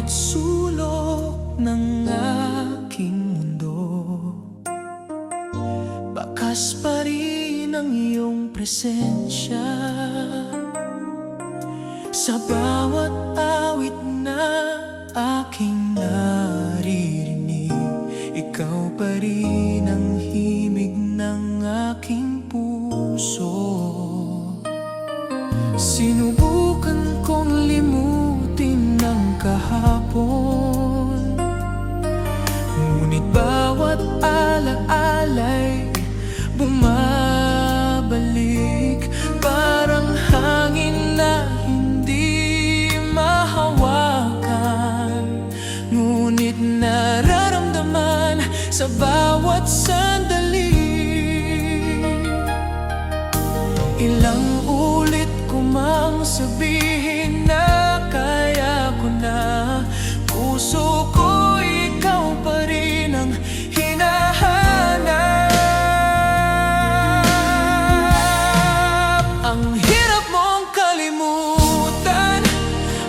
bawat sulok ng aking mundo. Bakas pa rin ang iyong presensya sa bawat awit na aking naririnig. Ikaw pa rin ang himig ng aking puso. Sinubukan kong limutin ang kahapon, ngunit bawat alaala'y bumabalik. Parang hangin na hindi mahawakan, ngunit nararamdaman sa bawat sandali. Ilang ulit ko mang sabihin na kaya ko na, puso ko ikaw pa rin ang hinahanap. Ang hirap mong kalimutan,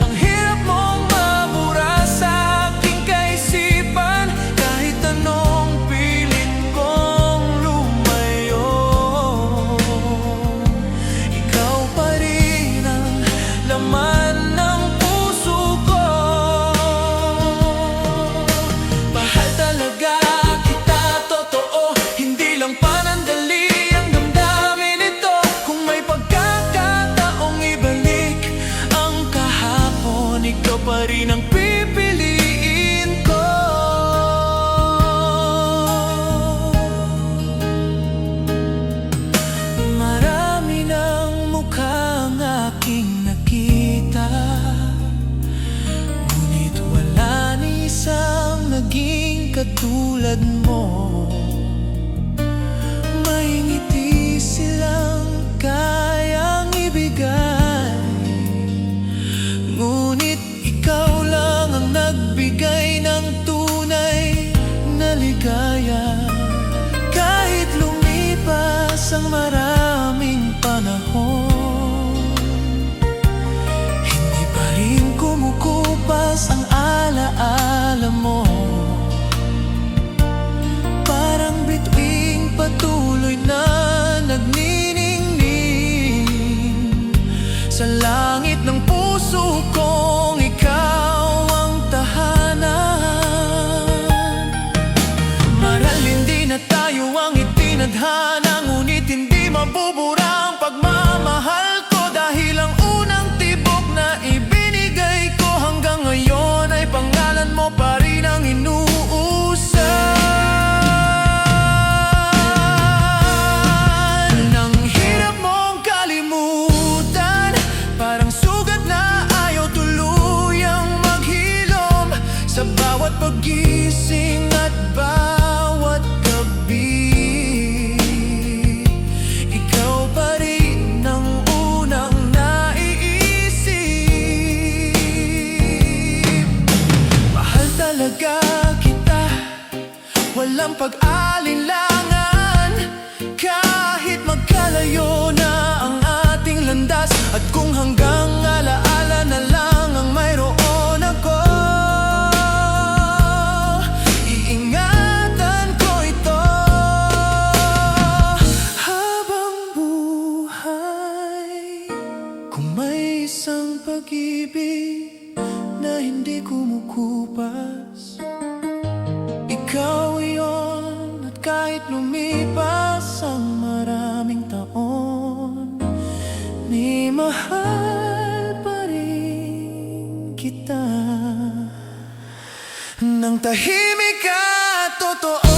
ang hirap mong mabura sa aking kaisipan. Kahit anong pilit kong lumayo, ikaw pa rin ang laman ng puso ko. Mahal talaga kita, totoo, hindi lang panandali ang damdamin ito. Kung may pagkakataong ibalik ang kahapon, ikaw pa rin ang pipiliin ko. Marami ng mukhang aking nakita, ngunit wala ni isang naging katulad mo. May ngiti silang kayang ibigay, ngunit ikaw lang ang nagbigay ng tunay na ligaya. Kahit lumipas ang maraming panahon, hindi pa rin kumukupas ang alaala mo. Parang bituing patuloy na nagniningning sa langit ng puso kong ikaw ang tahanan. Maral hindi na tayo ang itinadhana, ngunit hindi mabubura ang pagmamahal ko. Dahil ang unang tibok na ibinigay ko hanggang ngayon ay pangalan mo pa rin ang inuusan. Nang hirap mong kalimutan, parang sugat na ayaw tuluyang maghilom. Sa bawat paggising at bawat gabi, ikaw pa rin ang unang naiisip. Mahal talaga kita, walang pag-alinlangan. Kahit magkalayo na ang ating landas, at kung hanggang alaala na lang ang mayroon ako, iingatan ko ito habang buhay. Kung may isang pag-ibig na hindi kumukupas, ikaw iyon. At kahit lumipas ang maraming taon, ni mahal pa rin kita. Nang tahimik at totoo,